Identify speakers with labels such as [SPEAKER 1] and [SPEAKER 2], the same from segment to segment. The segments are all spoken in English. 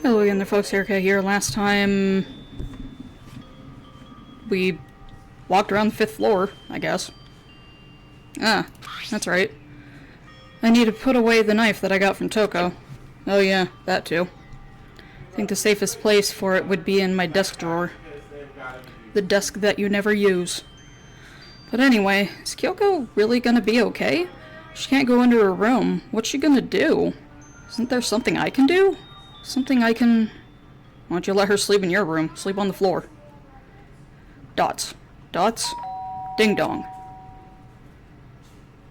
[SPEAKER 1] Hello again, the folks. Erica here. Last time we walked around the 5th floor, I guess. Ah, that's right. I need to put away the knife that I got from Toko. Oh yeah, that too. I think the safest place for it would be in my desk drawer. The desk that you never use. But anyway, is Kyoko really gonna be okay? She can't go into her room. What's she gonna do? Isn't there something I can do? Something I can... Why don't you let her sleep in your room? Sleep on the floor. Dots. Dots? Ding dong.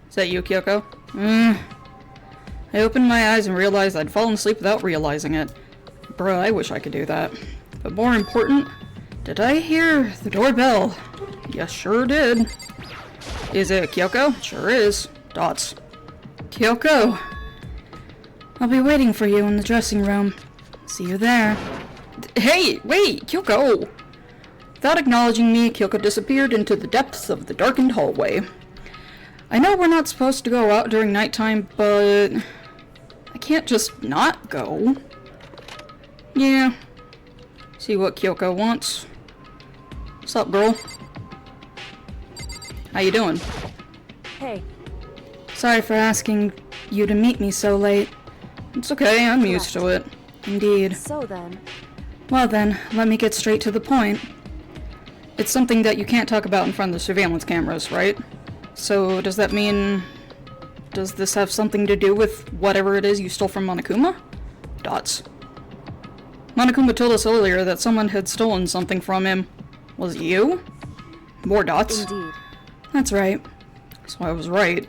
[SPEAKER 1] Is that you, Kyoko? I opened my eyes and realized I'd fallen asleep without realizing it. Bruh, I wish I could do that. But more important, did I hear the doorbell? Yes, sure did. Is it Kyoko? Sure is. Dots. Kyoko! I'll be waiting for you in the dressing room. See you there. Hey! Wait! Kyoko! Without acknowledging me, Kyoko disappeared into the depths of the darkened hallway. I know we're not supposed to go out during nighttime, but... I can't just not go. Yeah. See what Kyoko wants. What's up, girl? How you doing?
[SPEAKER 2] Hey.
[SPEAKER 1] Sorry for asking you to meet me so late. It's okay, I'm used to it. Indeed.
[SPEAKER 2] So then...
[SPEAKER 1] Well then, let me get straight to the point. It's something that you can't talk about in front of the surveillance cameras, right? So, does that mean... Does this have something to do with whatever it is you stole from Monokuma? Dots. Monokuma told us earlier that someone had stolen something from him. Was it you? More dots.
[SPEAKER 2] Indeed.
[SPEAKER 1] That's right. So I was right.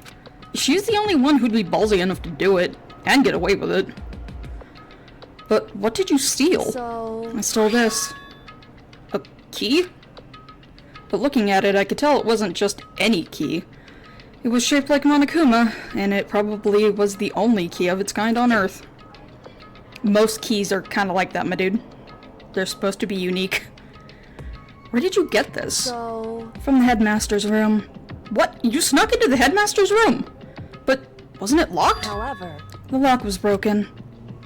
[SPEAKER 1] She's the only one who'd be ballsy enough to do it, and get away with it. But what did you steal?
[SPEAKER 2] So...
[SPEAKER 1] I stole this. A key? But looking at it, I could tell it wasn't just any key. It was shaped like Monokuma, and it probably was the only key of its kind on Earth. Most keys are kinda like that, my dude. They're supposed to be unique. Where did you get this?
[SPEAKER 2] So...
[SPEAKER 1] From the headmaster's room. What? You snuck into the headmaster's room? But wasn't it locked?
[SPEAKER 2] However...
[SPEAKER 1] The lock was broken.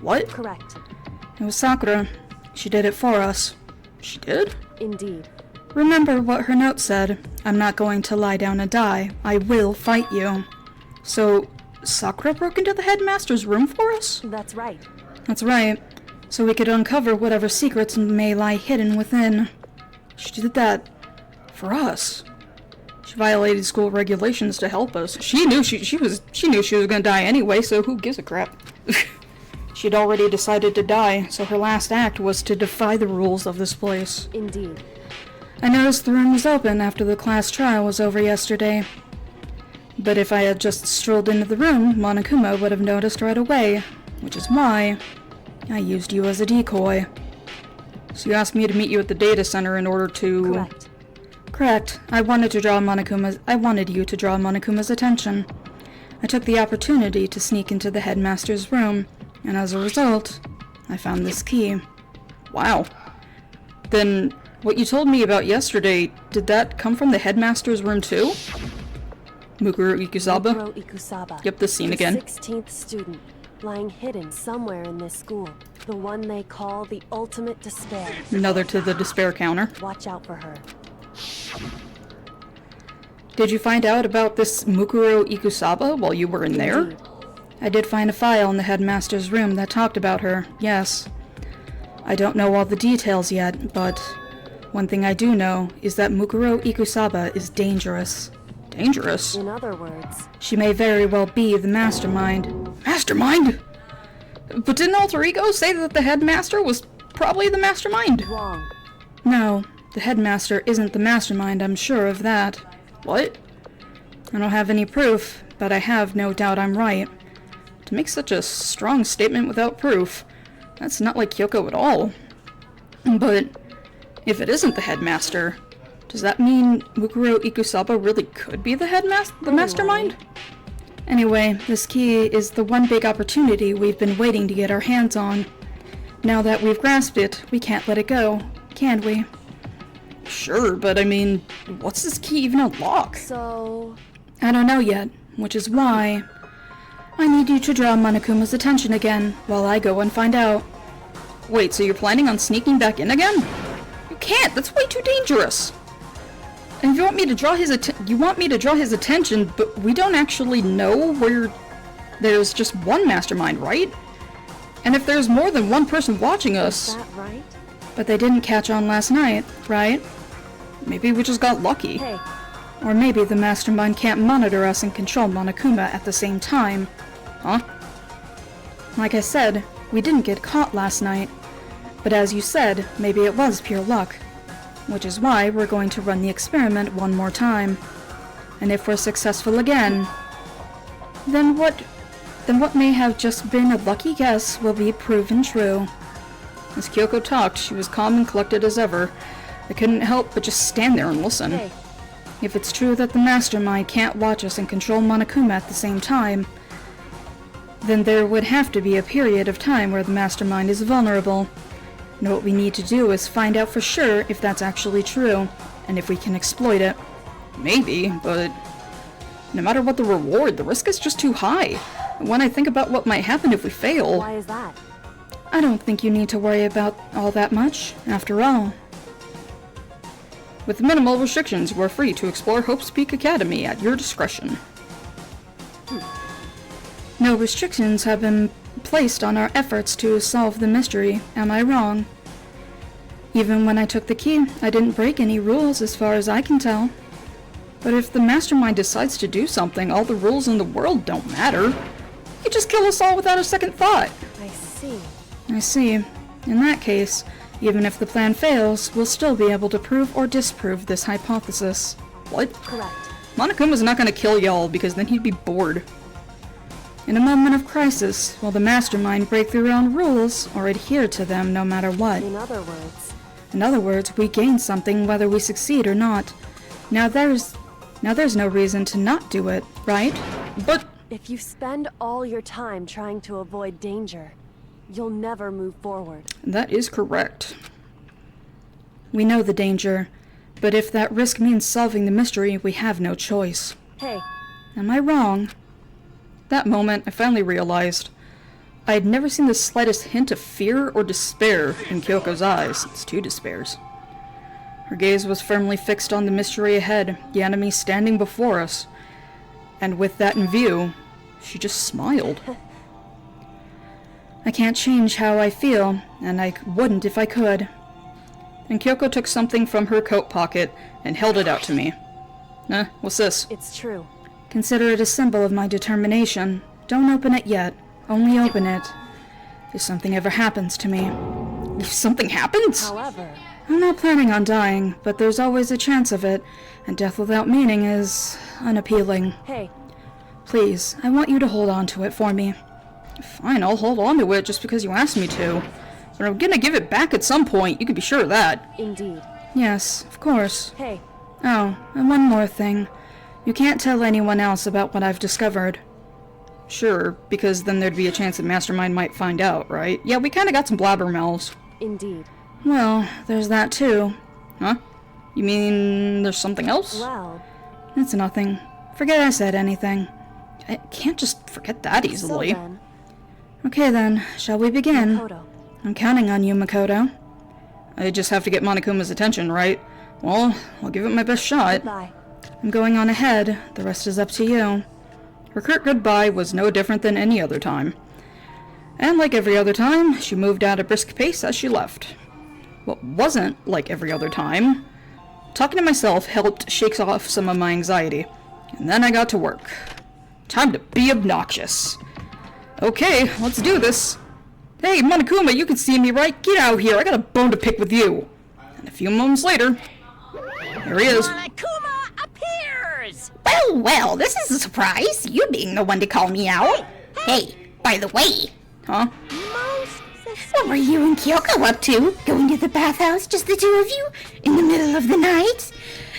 [SPEAKER 1] What?
[SPEAKER 2] Correct.
[SPEAKER 1] It was Sakura. She did it for us. She did?
[SPEAKER 2] Indeed.
[SPEAKER 1] Remember what her note said. I'm not going to lie down and die. I will fight you. So, Sakura broke into the headmaster's room for us?
[SPEAKER 2] That's right.
[SPEAKER 1] That's right. So we could uncover whatever secrets may lie hidden within. She did that for us. She violated school regulations to help us. She knew she was gonna die anyway, so who gives a crap? She'd already decided to die, so her last act was to defy the rules of this place.
[SPEAKER 2] Indeed.
[SPEAKER 1] I noticed the room was open after the class trial was over yesterday. But if I had just strolled into the room, Monokuma would have noticed right away, which is why I used you as a decoy. So you asked me to meet you at the data center in order to...
[SPEAKER 2] Correct.
[SPEAKER 1] Correct. I wanted you to draw Monokuma's attention. I took the opportunity to sneak into the headmaster's room, and as a result, I found this key. Wow. Then, what you told me about yesterday, did that come from the headmaster's room too? Mukuro Ikusaba?
[SPEAKER 2] Mukuro Ikusaba.
[SPEAKER 1] Yep, this scene
[SPEAKER 2] the
[SPEAKER 1] again.
[SPEAKER 2] 16th student, lying hidden somewhere in this school. The one they call the ultimate despair.
[SPEAKER 1] Another to the despair counter.
[SPEAKER 2] Watch out for her.
[SPEAKER 1] Did you find out about this Mukuro Ikusaba while you were in there?
[SPEAKER 2] Indeed.
[SPEAKER 1] I did find a file in the headmaster's room that talked about her, yes. I don't know all the details yet, but one thing I do know is that Mukuro Ikusaba is dangerous. Dangerous?
[SPEAKER 2] In other words...
[SPEAKER 1] She may very well be the mastermind. Mastermind?! But didn't Alter Ego say that the headmaster was probably the mastermind?
[SPEAKER 2] Wrong.
[SPEAKER 1] No, the headmaster isn't the mastermind, I'm sure of that. What? I don't have any proof, but I have no doubt I'm right. To make such a strong statement without proof, that's not like Kyoko at all. But if it isn't the headmaster, does that mean Mukuro Ikusaba really could be the mastermind? Anyway, this key is the one big opportunity we've been waiting to get our hands on. Now that we've grasped it, we can't let it go, can we? Sure, but I mean, what's this key even unlock?
[SPEAKER 2] So...
[SPEAKER 1] I don't know yet, which is why I need you to draw Monokuma's attention again while I go and find out. Wait, so you're planning on sneaking back in again? You can't! That's way too dangerous! And you want me to draw his attention, but we don't actually know where there's just one mastermind, right? And if there's more than one person watching us...
[SPEAKER 2] Is that right?
[SPEAKER 1] But they didn't catch on last night, right? Maybe we just got lucky.
[SPEAKER 2] Hey.
[SPEAKER 1] Or maybe the mastermind can't monitor us and control Monokuma at the same time. Huh? Like I said, we didn't get caught last night. But as you said, maybe it was pure luck. Which is why we're going to run the experiment one more time. And if we're successful again, then what may have just been a lucky guess will be proven true. As Kyoko talked, she was calm and collected as ever. I couldn't help but just stand there and listen.
[SPEAKER 2] Hey.
[SPEAKER 1] If it's true that the mastermind can't watch us and control Monokuma at the same time, then there would have to be a period of time where the mastermind is vulnerable. And what we need to do is find out for sure if that's actually true, and if we can exploit it. Maybe, but no matter what the reward, the risk is just too high. And when I think about what might happen if we fail...
[SPEAKER 2] Why is that?
[SPEAKER 1] I don't think you need to worry about all that much, after all. With minimal restrictions, you are free to explore Hope's Peak Academy at your discretion. No restrictions have been placed on our efforts to solve the mystery, am I wrong? Even when I took the key, I didn't break any rules as far as I can tell. But if the mastermind decides to do something, all the rules in the world don't matter. You just kill us all without a second thought.
[SPEAKER 2] I see.
[SPEAKER 1] I see. In that case, even if the plan fails, we'll still be able to prove or disprove this hypothesis. What?
[SPEAKER 2] Correct.
[SPEAKER 1] Monokuma's not gonna kill y'all because then he'd be bored. In a moment of crisis, will the mastermind break their own rules or adhere to them no matter what?
[SPEAKER 2] In other words,
[SPEAKER 1] we gain something whether we succeed or not. Now there's no reason to not do it, right? But
[SPEAKER 2] if you spend all your time trying to avoid danger, you'll never move forward.
[SPEAKER 1] that is correct. We know the danger, but if that risk means solving the mystery, we have no choice.
[SPEAKER 2] Hey.
[SPEAKER 1] Am I wrong? That moment, I finally realized I had never seen the slightest hint of fear or despair in Kyoko's eyes. It's two despairs. Her gaze was firmly fixed on the mystery ahead, the enemy standing before us. And with that in view, she just smiled. I can't change how I feel, and I wouldn't if I could. And Kyoko took something from her coat pocket and held it out to me. What's this?
[SPEAKER 2] It's true.
[SPEAKER 1] Consider it a symbol of my determination. Don't open it yet. Only open it if something ever happens to me. If something happens?
[SPEAKER 2] However,
[SPEAKER 1] I'm not planning on dying, but there's always a chance of it, and death without meaning is unappealing.
[SPEAKER 2] hey,
[SPEAKER 1] Please, I want you to hold on to it for me. Fine, I'll hold on to it just because you asked me to. But I'm gonna give it back at some point, you can be sure of that.
[SPEAKER 2] indeed.
[SPEAKER 1] Yes, of course.
[SPEAKER 2] Hey,
[SPEAKER 1] Oh, and one more thing. You can't tell anyone else about what I've discovered. Sure, because then there'd be a chance that Mastermind might find out, right? Yeah, we kinda got some blabbermouths.
[SPEAKER 2] indeed.
[SPEAKER 1] Well, there's that too. Huh? You mean there's something else?
[SPEAKER 2] Well,
[SPEAKER 1] It's nothing. Forget I said anything. I can't just forget that easily.
[SPEAKER 2] so then,
[SPEAKER 1] Okay then, shall we begin?
[SPEAKER 2] Makoto.
[SPEAKER 1] I'm counting on you, Makoto. I just have to get Monokuma's attention, right? Well, I'll give it my best shot.
[SPEAKER 2] Goodbye.
[SPEAKER 1] I'm going on ahead. The rest is up to you. Her curt goodbye was no different than any other time. And like every other time, she moved at a brisk pace as she left. What wasn't like every other time, talking to myself helped shake off some of my anxiety. And then I got to work. Time to be obnoxious. Okay, let's do this. Hey, Monokuma, you can see me, right? Get out here, I got a bone to pick with you. And a few moments later, here he is.
[SPEAKER 3] Monokuma appears!
[SPEAKER 4] Well, this is a surprise, you being the one to call me out. Hey, by the way,
[SPEAKER 1] Huh?
[SPEAKER 4] what were you and Kyoko up to? Going to the bathhouse, just the two of you? In the middle of the night?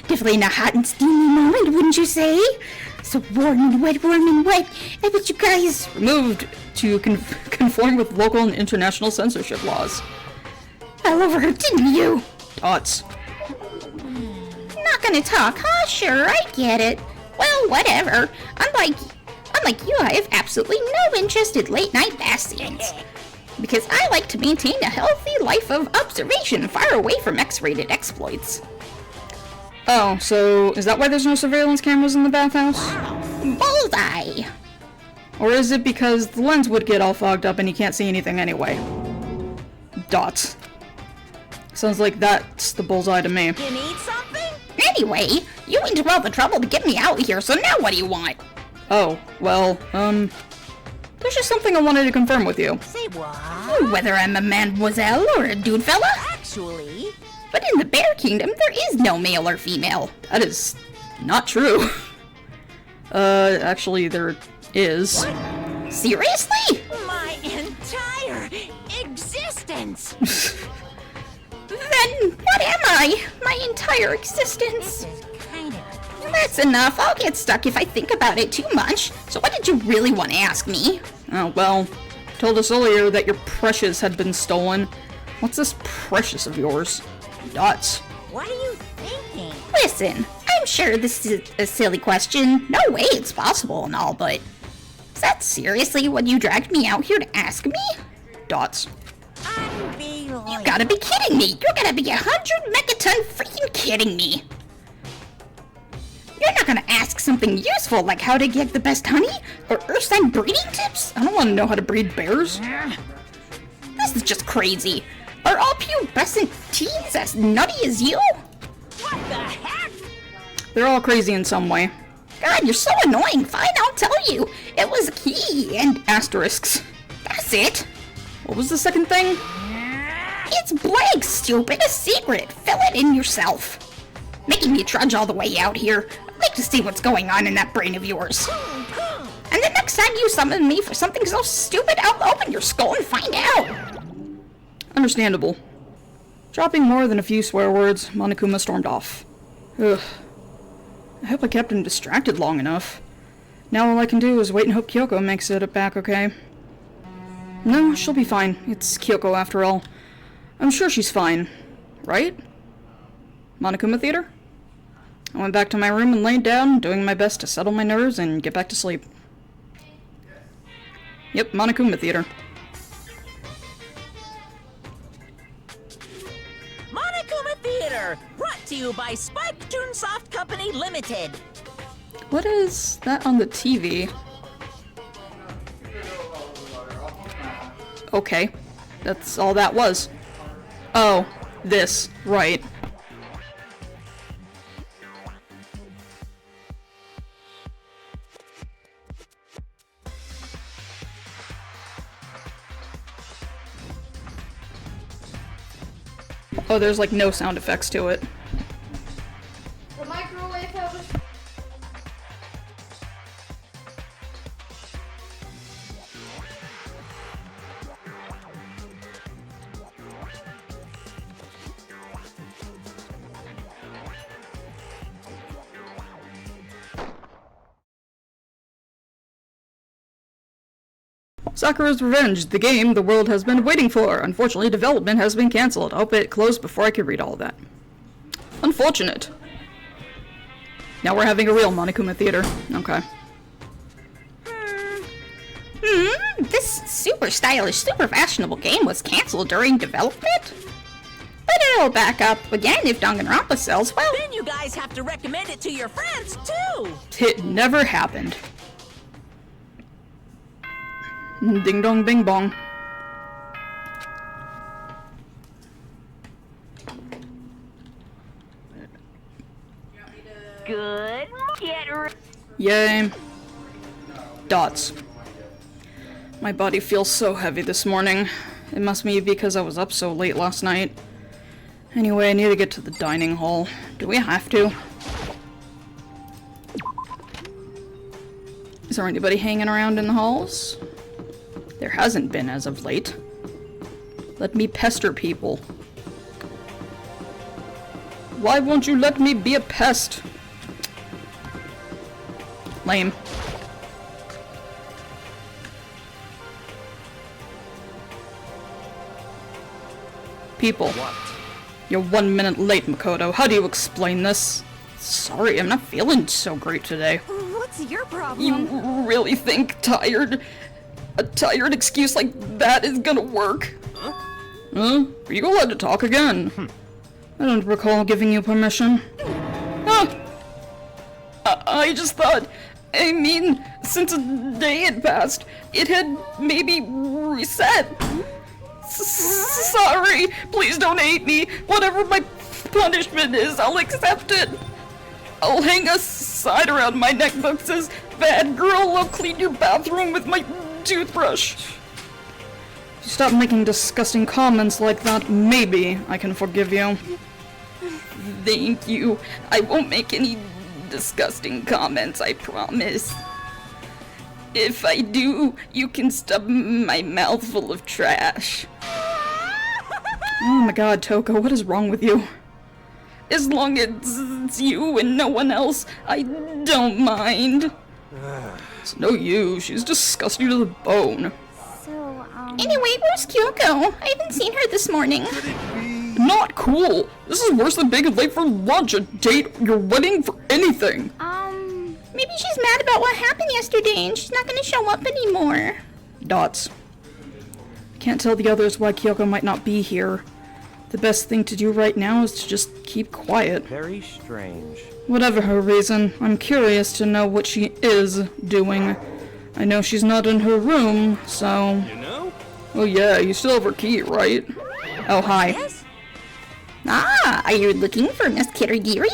[SPEAKER 4] Definitely a hot and steamy moment, wouldn't you say? So warm and wet. I bet you guys...
[SPEAKER 1] Removed to conform with local and international censorship laws.
[SPEAKER 4] fell over her, didn't you?
[SPEAKER 1] Tots.
[SPEAKER 4] Not gonna talk, huh? Sure, I get it. Well, whatever. Unlike you, I have absolutely no interest in late-night bath scenes. Because I like to maintain a healthy life of observation far away from X-rated exploits.
[SPEAKER 1] Oh, so is that why there's no surveillance cameras in the bathhouse?
[SPEAKER 4] Bullseye!
[SPEAKER 1] Or is it because the lens would get all fogged up and you can't see anything anyway? Dots. Sounds like that's the bullseye to me.
[SPEAKER 3] You need something?
[SPEAKER 4] Anyway, you went to all the trouble to get me out here, so now what do you want?
[SPEAKER 1] Oh, well, there's just something I wanted to confirm with you.
[SPEAKER 3] Say what?
[SPEAKER 4] Whether I'm a mademoiselle or a dude fella?
[SPEAKER 3] Actually,
[SPEAKER 4] But in the Bear Kingdom, there is no male or female.
[SPEAKER 1] That is not true. Actually, there is.
[SPEAKER 4] Seriously?
[SPEAKER 3] my entire existence.
[SPEAKER 4] Then what am I? My entire existence.
[SPEAKER 3] This is kind of...
[SPEAKER 4] That's enough. I'll get stuck if I think about it too much. So what did you really want to ask me?
[SPEAKER 1] Oh, well, you told us earlier that your precious had been stolen. What's this precious of yours? Dots.
[SPEAKER 3] What are you thinking?
[SPEAKER 4] Listen, I'm sure this is a silly question. No way it's possible and all, but... Is that seriously what you dragged me out here to ask me?
[SPEAKER 1] Dots.
[SPEAKER 3] Unbelievable.
[SPEAKER 4] You gotta be kidding me! You're gonna be 100 megaton freaking kidding me! You're not gonna ask something useful like how to get the best honey? Or Ursine breeding tips?
[SPEAKER 1] I don't want to know how to breed bears.
[SPEAKER 4] This is just crazy. Are all pubescent teens as nutty as you?
[SPEAKER 3] What the heck?
[SPEAKER 1] They're all crazy in some way.
[SPEAKER 4] God, you're so annoying. Fine, I'll tell you. It was a key and
[SPEAKER 1] Asterisks.
[SPEAKER 4] that's it.
[SPEAKER 1] What was the second thing?
[SPEAKER 4] It's blank, stupid. A secret. Fill it in yourself. Making me trudge all the way out here. I'd like to see what's going on in that brain of yours. And the next time you summon me for something so stupid, I'll open your skull and find out.
[SPEAKER 1] Understandable. Dropping more than a few swear words, Monokuma stormed off. Ugh. I hope I kept him distracted long enough. Now all I can do is wait and hope Kyoko makes it back okay. No, she'll be fine. It's Kyoko after all. I'm sure she's fine. Right? Monokuma Theater? I went back to my room and laid down, doing my best to settle my nerves and get back to sleep. Yep, Monokuma Theater.
[SPEAKER 3] Monokuma Theater, brought to you by Spike Toonsoft Company Limited.
[SPEAKER 1] What is that on the TV? Okay, that's all that was. Oh, this, right. Oh, there's like no sound effects to it.
[SPEAKER 5] The microwave has a...
[SPEAKER 1] Sakura's Revenge, the game the world has been waiting for. Unfortunately, development has been cancelled. I hope it closed before I could read all of that. Unfortunate. Now we're having a real Monokuma Theater. Okay.
[SPEAKER 4] This super stylish, super fashionable game was cancelled during development? But it'll back up again if Danganronpa sells well.
[SPEAKER 3] Then you guys have to recommend it to your friends, too.
[SPEAKER 1] It never happened. Ding dong bing bong.
[SPEAKER 3] Good. Get ready.
[SPEAKER 1] Yay. Dots. My body feels so heavy this morning. It must be because I was up so late last night. Anyway, I need to get to the dining hall. Do we have to? Is there anybody hanging around in the halls? There hasn't been as of late. Let me pester people. Why won't you let me be a pest? Lame. People.
[SPEAKER 6] What?
[SPEAKER 1] You're 1 minute late, Makoto. How do you explain this? Sorry, I'm not feeling so great today.
[SPEAKER 2] What's your problem?
[SPEAKER 1] You really think tired? a tired excuse like that is gonna work. Huh? Are you allowed to talk again? I don't recall giving you permission. Huh? I just thought, I mean, since a day had passed, it had maybe reset. Sorry, please don't hate me. Whatever my punishment is, I'll accept it. I'll hang a sign around my neck that says, "Bad girl, I'll clean your bathroom with my toothbrush." If you stop making disgusting comments like that, maybe I can forgive you. Thank you. I won't make any disgusting comments, I promise. If I do, you can stuff my mouth full of trash. Oh my god, Toko, what is wrong with you? As long as it's you and no one else, I don't mind. It's no you, she's disgusting to the bone.
[SPEAKER 4] Anyway, where's Kyoko? I haven't seen her this morning.
[SPEAKER 1] Not cool! This is worse than being late for lunch, a date, your wedding, for anything!
[SPEAKER 4] Maybe she's mad about what happened yesterday and she's not gonna show up anymore.
[SPEAKER 1] Dots. Can't tell the others why Kyoko might not be here. The best thing to do right now is to just keep quiet.
[SPEAKER 6] Very strange.
[SPEAKER 1] Whatever her reason, I'm curious to know what she is doing. I know she's not in her room, so...
[SPEAKER 6] You know?
[SPEAKER 1] Oh yeah, you still have her key, right? Oh, hi.
[SPEAKER 3] Yes?
[SPEAKER 4] Ah, are you looking for Miss Kirigiri?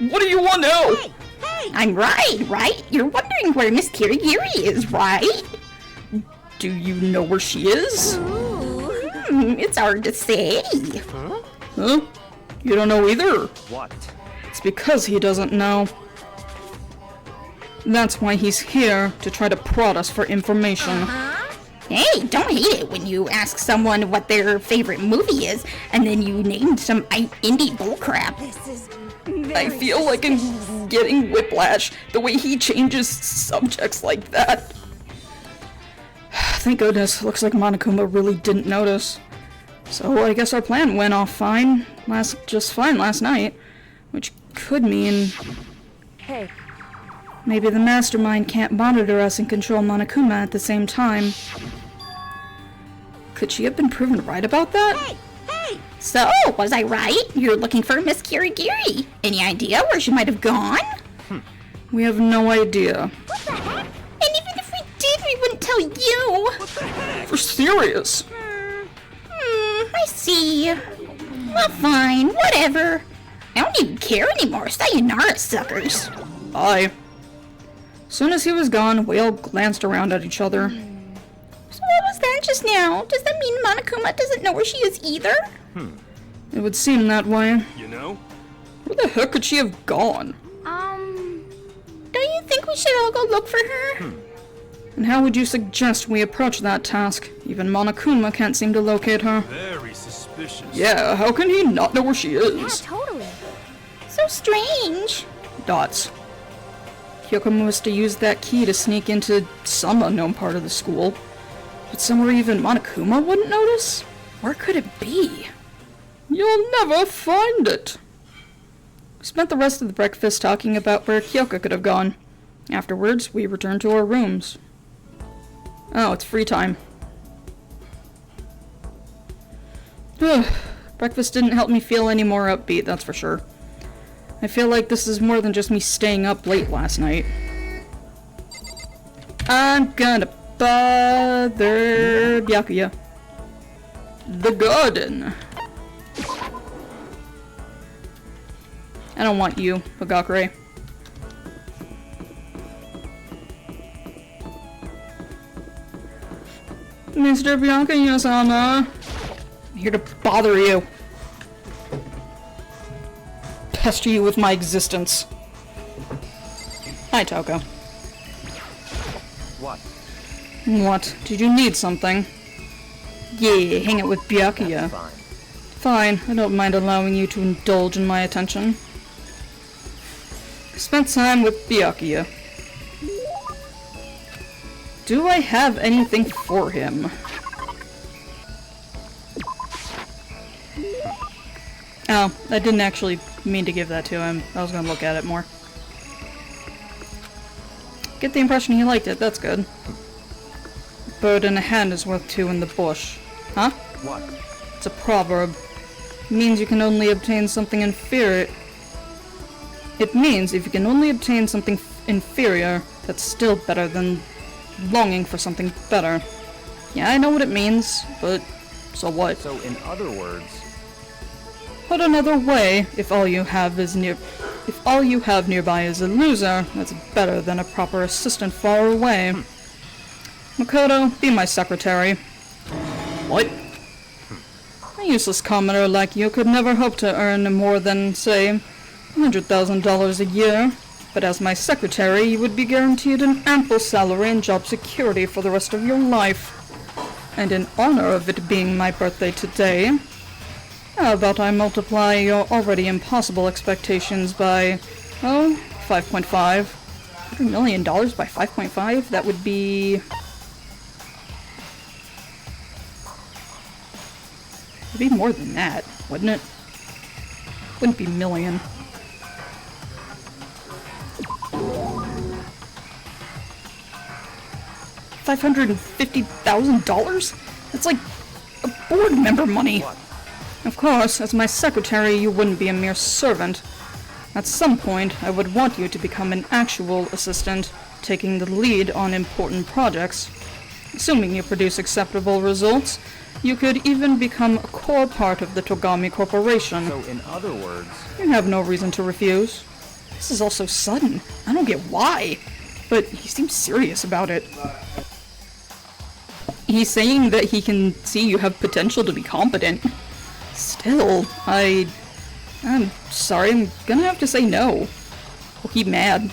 [SPEAKER 1] What do you want now?
[SPEAKER 3] Hey! Hey!
[SPEAKER 4] I'm right? You're wondering where Miss Kirigiri is, right?
[SPEAKER 1] Do you know where she is?
[SPEAKER 4] It's hard to say.
[SPEAKER 1] Huh? You don't know either?
[SPEAKER 6] What?
[SPEAKER 1] It's because he doesn't know. That's why he's here, to try to prod us for information.
[SPEAKER 4] Hey, don't hate it when you ask someone what their favorite movie is, and then you named some indie bullcrap.
[SPEAKER 2] This is
[SPEAKER 1] I feel like I'm getting whiplash, the way he changes subjects like that. Thank goodness, looks like Monokuma really didn't notice. So I guess our plan went off fine, just fine last night. Which could mean...
[SPEAKER 2] Hey,
[SPEAKER 1] maybe the mastermind can't monitor us and control Monokuma at the same time. Could she have been proven right about that?
[SPEAKER 3] Hey! Hey!
[SPEAKER 4] So, was I right? You're looking for Miss Kirigiri. Any idea where she might have gone?
[SPEAKER 1] We have no idea.
[SPEAKER 4] And even if we did, we wouldn't tell you.
[SPEAKER 1] For serious.
[SPEAKER 4] I see. Well, fine, whatever. I don't even care anymore. Sayonara, suckers.
[SPEAKER 1] Bye. As soon as he was gone, we all glanced around at each other.
[SPEAKER 4] So what was that just now? Does that mean Monokuma doesn't know where she is either?
[SPEAKER 1] It would seem that way.
[SPEAKER 6] You know?
[SPEAKER 1] Where the heck could she have gone?
[SPEAKER 4] Don't you think we should all go look for her?
[SPEAKER 1] And how would you suggest we approach that task? Even Monokuma can't seem to locate her.
[SPEAKER 6] Very suspicious.
[SPEAKER 1] Yeah, how can he not know where she is?
[SPEAKER 2] totally.
[SPEAKER 4] So strange.
[SPEAKER 1] Dots. Kyoko must have used that key to sneak into some unknown part of the school. But somewhere even Monokuma wouldn't notice? Where could it be? You'll never find it. We spent the rest of the breakfast talking about where Kyoko could have gone. Afterwards, we returned to our rooms. Oh, it's free time. Breakfast didn't help me feel any more upbeat, that's for sure. I feel like this is more than just me staying up late last night. I'm gonna bother Byakuya. The garden. I don't want you, Hagakure. Mr. Byakuya-sama. I'm here to bother you. Pester you with my existence. Hi, Toko.
[SPEAKER 6] What?
[SPEAKER 1] What? Did you need something? Yeah, hang out with Byakuya.
[SPEAKER 6] Fine.
[SPEAKER 1] Fine, I don't mind allowing you to indulge in my attention. Spent time with Byakuya. Do I have anything for him? Oh, I didn't actually mean to give that to him. I was gonna look at it more. Get the impression he liked it, that's good. bird in the hand is worth two in the bush. Huh?
[SPEAKER 6] What?
[SPEAKER 1] It's a proverb. It means you can only obtain something inferior. It means if you can only obtain something inferior, that's still better than longing for something better. Yeah, I know what it means, but so what?
[SPEAKER 6] So, in other words,
[SPEAKER 1] Put another way, if all you have nearby is a loser, that's better than a proper assistant far away. Makoto, be my secretary. What? A useless commoner like you could never hope to earn more than, say, $100,000 a year. But as my secretary, you would be guaranteed an ample salary and job security for the rest of your life. And in honor of it being my birthday today, how about I multiply your already impossible expectations by, 5.5. $100 million by 5.5? That would be... It'd be more than that, wouldn't it? Wouldn't be million. $550,000? That's like a board member money.
[SPEAKER 6] what?
[SPEAKER 1] Of course, as my secretary, you wouldn't be a mere servant. At some point, I would want you to become an actual assistant, taking the lead on important projects. Assuming you produce acceptable results, you could even become a core part of the Togami Corporation.
[SPEAKER 6] So, in other words,
[SPEAKER 1] You have no reason to refuse. This is all so sudden. I don't get why, but he seems serious about it. He's saying that he can see you have potential to be competent. Still, I'm sorry, I'm gonna have to say no. He'll keep mad.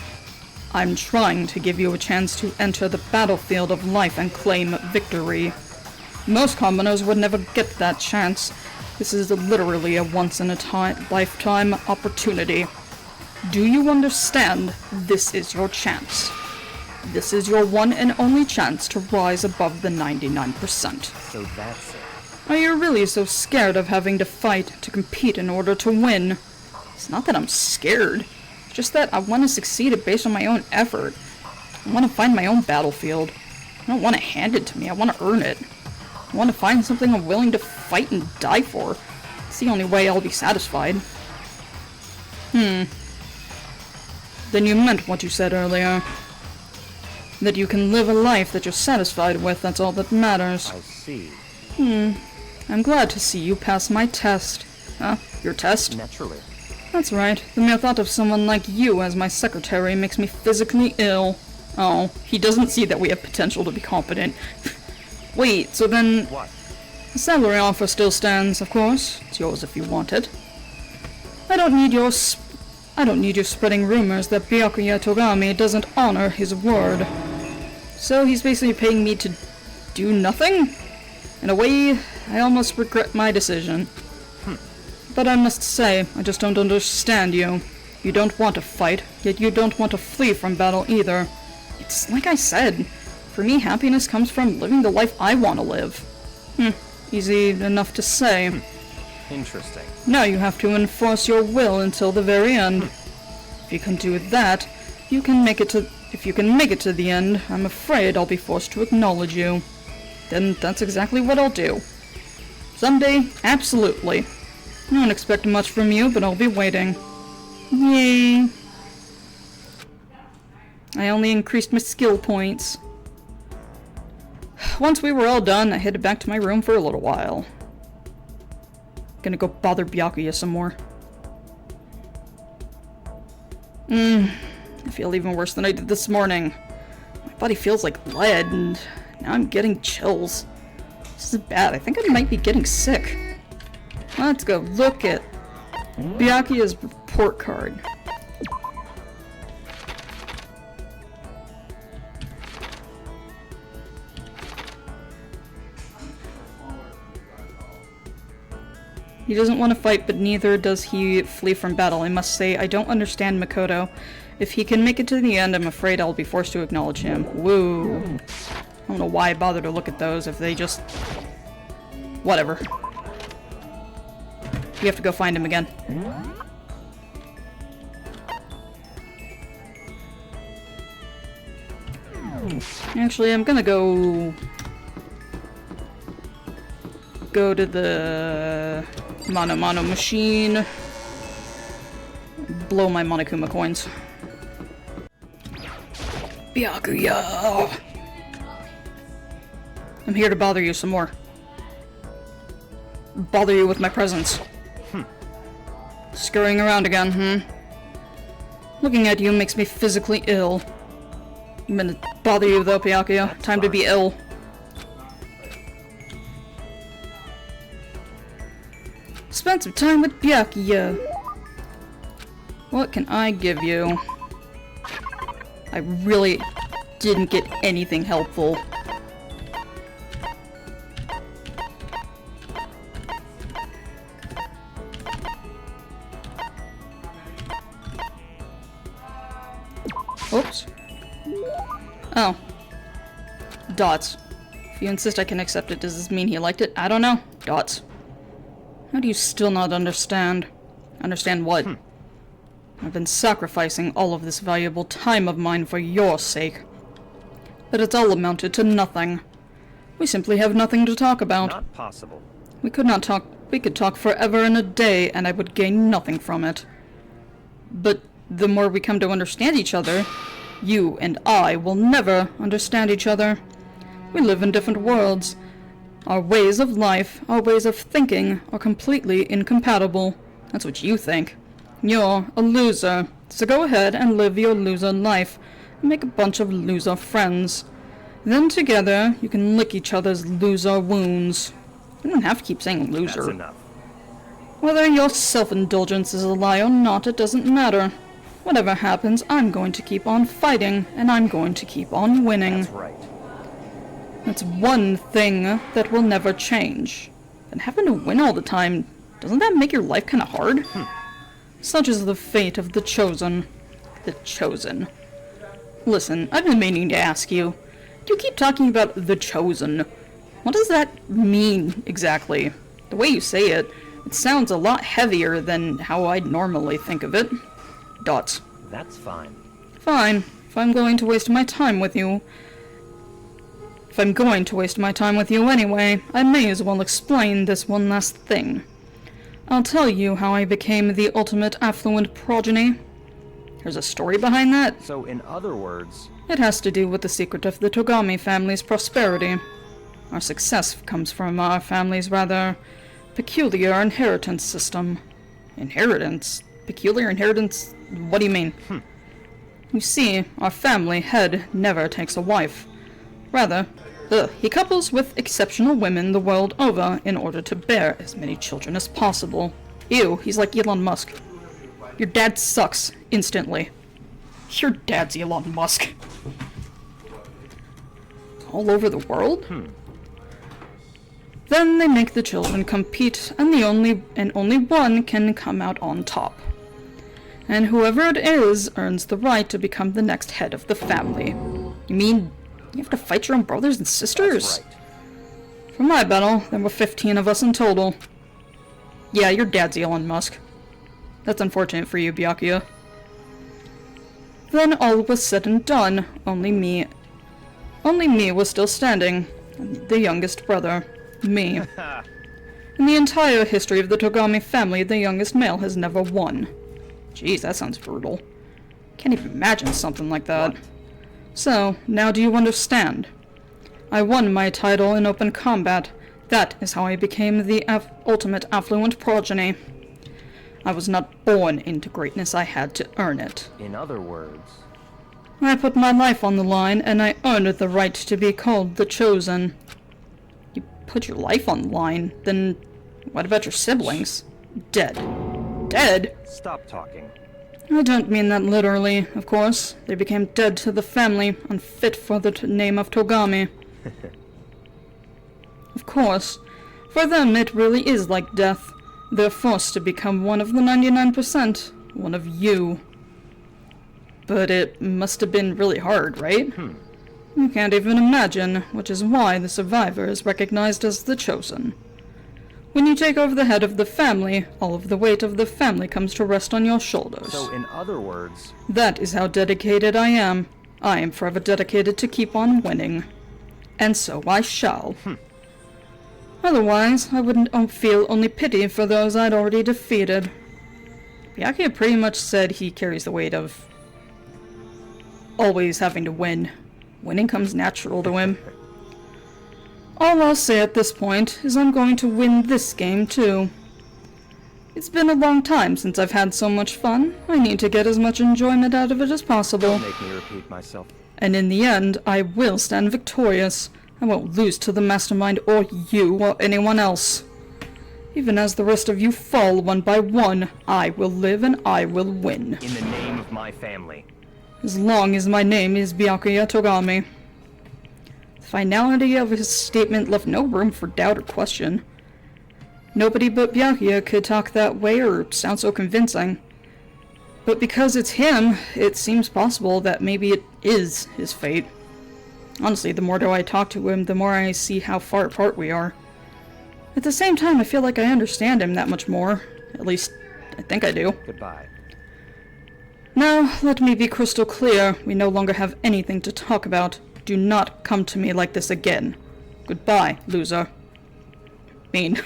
[SPEAKER 1] I'm trying to give you a chance to enter the battlefield of life and claim victory. Most commoners would never get that chance. This is literally a once-in-a-lifetime opportunity. Do you understand? This is your chance. This is your one and only chance to rise above the 99%.
[SPEAKER 6] so that's it.
[SPEAKER 1] Are you really so scared of having to fight to compete in order to win? It's not that I'm scared. It's just that I want to succeed based on my own effort. I want to find my own battlefield. I don't want it handed to me. I want to earn it. I want to find something I'm willing to fight and die for. It's the only way I'll be satisfied. Then you meant what you said earlier. That you can live a life that you're satisfied with, that's all that matters.
[SPEAKER 6] I see.
[SPEAKER 1] I'm glad to see you pass my test. Huh? Your test?
[SPEAKER 6] Naturally.
[SPEAKER 1] That's right. The mere thought of someone like you as my secretary makes me physically ill. Oh, he doesn't see that we have potential to be competent. Wait, so then...
[SPEAKER 6] What?
[SPEAKER 1] The salary offer still stands, of course. It's yours if you want it. I don't need you spreading rumors that Byakuya Togami doesn't honor his word. So he's basically paying me to do nothing? In a way, I almost regret my decision. But I must say, I just don't understand you. You don't want to fight, yet you don't want to flee from battle either. It's like I said, for me happiness comes from living the life I want to live. Easy enough to say.
[SPEAKER 6] Interesting.
[SPEAKER 1] Now you have to enforce your will until the very end. If you can do that, if you can make it to the end, I'm afraid I'll be forced to acknowledge you. Then that's exactly what I'll do. Someday, absolutely. I don't expect much from you, but I'll be waiting. Yay. I only increased my skill points. Once we were all done, I headed back to my room for a little while. Gonna go bother Byakuya some more. I feel even worse than I did this morning. My body feels like lead, and now I'm getting chills. This is bad. I think I might be getting sick. Let's go look at Byakuya's report card. He doesn't want to fight, but neither does he flee from battle. I must say, I don't understand Makoto. If he can make it to the end, I'm afraid I'll be forced to acknowledge him. Woo. I don't know why I bother to look at those if they just... Whatever. You have to go find him again. Actually, I'm gonna go go to the Mono machine. Blow my Monokuma coins. Byakuya! I'm here to bother you some more. Bother you with my presence. Scurrying around again, Looking at you makes me physically ill. I'm gonna bother you though, Byakuya. Time to be ill. Spend some time with Byakuya. What can I give you? I really didn't get anything helpful. Oops. Oh. Dots. If you insist I can accept it, does this mean he liked it? I don't know. Dots. How do you still not understand? Understand what? I've been sacrificing all of this valuable time of mine for your sake. But it's all amounted to nothing. We simply have nothing to talk about.
[SPEAKER 6] Not possible.
[SPEAKER 1] We could talk forever and a day, and I would gain nothing from it. But the more we come to understand each other, you and I will never understand each other. We live in different worlds. Our ways of life, our ways of thinking, are completely incompatible. That's what you think. You're a loser, so go ahead and live your loser life, and make a bunch of loser friends. Then together, you can lick each other's loser wounds. You don't have to keep saying loser.
[SPEAKER 6] That's enough.
[SPEAKER 1] Whether your self-indulgence is a lie or not, it doesn't matter. Whatever happens, I'm going to keep on fighting, and I'm going to keep on winning.
[SPEAKER 6] That's right.
[SPEAKER 1] That's one thing that will never change. And having to win all the time, doesn't that make your life kind of hard? Such is the fate of the Chosen. The Chosen. Listen, I've been meaning to ask you. You keep talking about the Chosen. What does that mean, exactly? The way you say it, it sounds a lot heavier than how I'd normally think of it. Dots.
[SPEAKER 6] That's fine.
[SPEAKER 1] Fine. If I'm going to waste my time with you... If I'm going to waste my time with you anyway, I may as well explain this one last thing. I'll tell you how I became the ultimate affluent progeny. There's a story behind that.
[SPEAKER 6] So, in other words...
[SPEAKER 1] It has to do with the secret of the Togami family's prosperity. Our success comes from our family's rather peculiar inheritance system. Inheritance? Peculiar inheritance? What do you mean? You see, our family head never takes a wife. Rather, he couples with exceptional women the world over in order to bear as many children as possible. Ew, he's like Elon Musk. Your dad sucks, instantly. Your dad's Elon Musk. All over the world? Then they make the children compete, and only one can come out on top. And whoever it is earns the right to become the next head of the family. You mean you have to fight your own brothers and sisters?
[SPEAKER 6] That's right.
[SPEAKER 1] For my battle, there were 15 of us in total. Yeah, your dad's Elon Musk. That's unfortunate for you, Byakuya. Then all was said and done. Only me was still standing. The youngest brother. Me. In the entire history of the Togami family, the youngest male has never won. Jeez, that sounds brutal. Can't even imagine something like that. So, now do you understand? I won my title in open combat. That is how I became the ultimate affluent progeny. I was not born into greatness, I had to earn it.
[SPEAKER 6] In other words...
[SPEAKER 1] I put my life on the line, and I earned the right to be called the Chosen. You put your life on the line? Then what about your siblings? Dead. Dead?
[SPEAKER 6] Stop talking.
[SPEAKER 1] I don't mean that literally, of course. They became dead to the family, unfit for the name of Togami. Of course. For them it really is like death. They're forced to become one of the 99%. One of you. But it must have been really hard, right? You can't even imagine, which is why the survivor is recognized as the Chosen. When you take over the head of the family, all of the weight of the family comes to rest on your shoulders.
[SPEAKER 6] So, in other words...
[SPEAKER 1] That is how dedicated I am. I am forever dedicated to keep on winning. And so I shall. Otherwise, I wouldn't feel only pity for those I'd already defeated. Byakuya pretty much said he carries the weight of always having to win. Winning comes natural to him. All I'll say at this point is I'm going to win this game too. It's been a long time since I've had so much fun. I need to get as much enjoyment out of it as possible.
[SPEAKER 6] Don't make me repeat myself.
[SPEAKER 1] And in the end, I will stand victorious. I won't lose to the mastermind or you or anyone else. Even as the rest of you fall one by one, I will live and I will win.
[SPEAKER 6] In the name of my family.
[SPEAKER 1] As long as my name is Byakuya Togami. The finality of his statement left no room for doubt or question. Nobody but Byakuya could talk that way or sound so convincing. But because it's him, it seems possible that maybe it is his fate. Honestly, the more I talk to him, the more I see how far apart we are. At the same time, I feel like I understand him that much more. At least, I think I do.
[SPEAKER 6] Goodbye.
[SPEAKER 1] Now, let me be crystal clear. We no longer have anything to talk about. Do not come to me like this again. Goodbye, loser. Mean.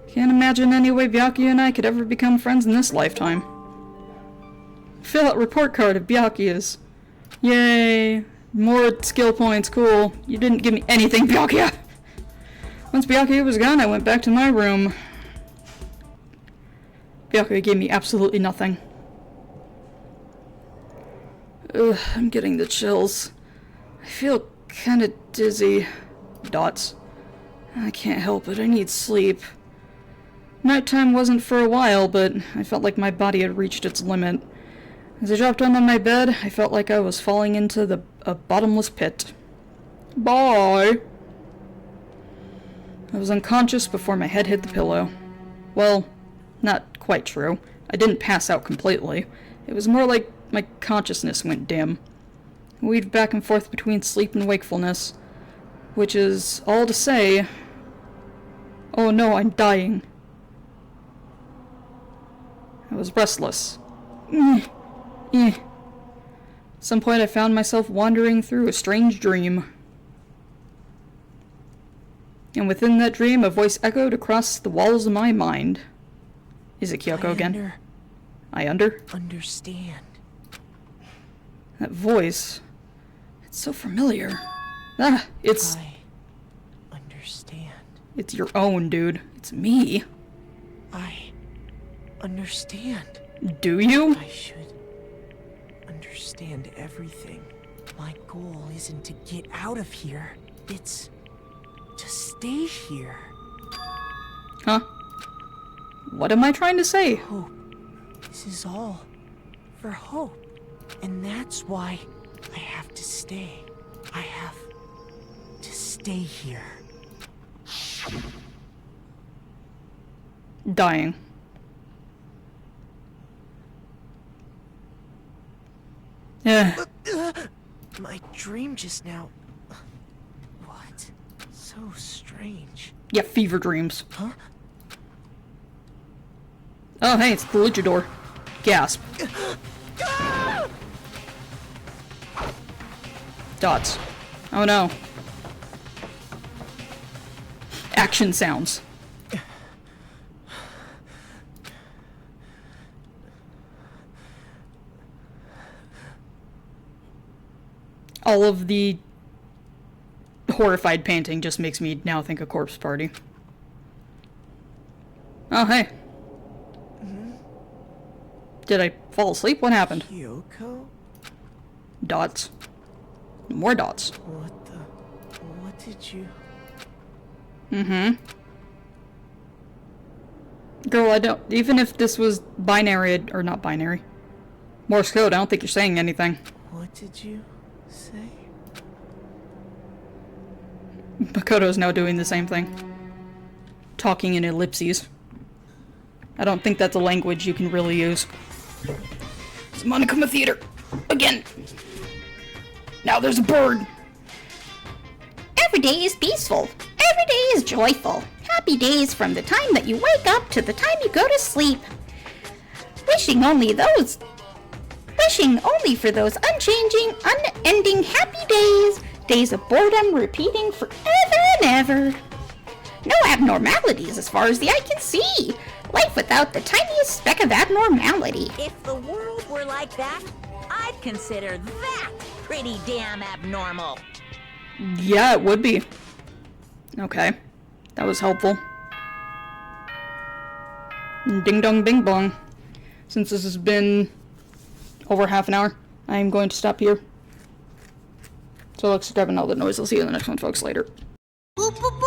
[SPEAKER 1] Can't imagine any way Byakuya and I could ever become friends in this lifetime. Fill out report card of Byakuya's. Yay! More skill points, cool. You didn't give me anything, Byakuya! Once Byakuya was gone, I went back to my room. Byakuya gave me absolutely nothing. Ugh, I'm getting the chills. I feel kinda dizzy. Dots. I can't help it, I need sleep. Nighttime wasn't for a while, but I felt like my body had reached its limit. As I dropped onto my bed, I felt like I was falling into a bottomless pit. Bye! I was unconscious before my head hit the pillow. Well, not quite true. I didn't pass out completely. It was more like my consciousness went dim. I weaved back and forth between sleep and wakefulness. Which is all to say... Oh no, I'm dying. I was restless. At some point I found myself wandering through a strange dream. And within that dream, a voice echoed across the walls of my mind. Is it Kyoko again? I understand. That voice... It's so familiar. Ah, it's...
[SPEAKER 7] I understand.
[SPEAKER 1] It's your own, dude. It's me.
[SPEAKER 7] I understand.
[SPEAKER 1] Do you?
[SPEAKER 7] I should understand everything. My goal isn't to get out of here. It's to stay here.
[SPEAKER 1] Huh? What am I trying to say?
[SPEAKER 7] Hope. This is all for hope. And that's why I have to stay. I have to stay here.
[SPEAKER 1] Dying. Yeah.
[SPEAKER 7] My dream just now. What? So strange.
[SPEAKER 1] Yeah, fever dreams.
[SPEAKER 7] Huh?
[SPEAKER 1] Oh, hey, it's the luchador. Gasp. Dots. Oh no. Action sounds. All of the horrified panting just makes me now think of Corpse Party. Oh, hey. Did I fall asleep? What happened?
[SPEAKER 7] Kyoko?
[SPEAKER 1] Dots. More dots.
[SPEAKER 7] What did you...
[SPEAKER 1] Girl, I don't... Even if this was binary, or not binary, Morse code, I don't think you're saying anything.
[SPEAKER 7] What did you say?
[SPEAKER 1] Makoto's now doing the same thing. Talking in ellipses. I don't think that's a language you can really use. It's Monokuma Theater! Again! Now there's a bird!
[SPEAKER 4] Every day is peaceful. Every day is joyful. Happy days from the time that you wake up to the time you go to sleep. Wishing only for those unchanging, unending happy days. Days of boredom repeating forever and ever. No abnormalities as far as the eye can see. Life without the tiniest speck of abnormality.
[SPEAKER 3] If the world were like that, I'd consider that pretty damn abnormal.
[SPEAKER 1] Yeah, it would be. Okay. That was helpful. Ding dong bing bong. Since this has been over half an hour, I'm going to stop here. So, like, subscribe and all that noise. I'll see you in the next one, folks, later.
[SPEAKER 4] Boop, boop,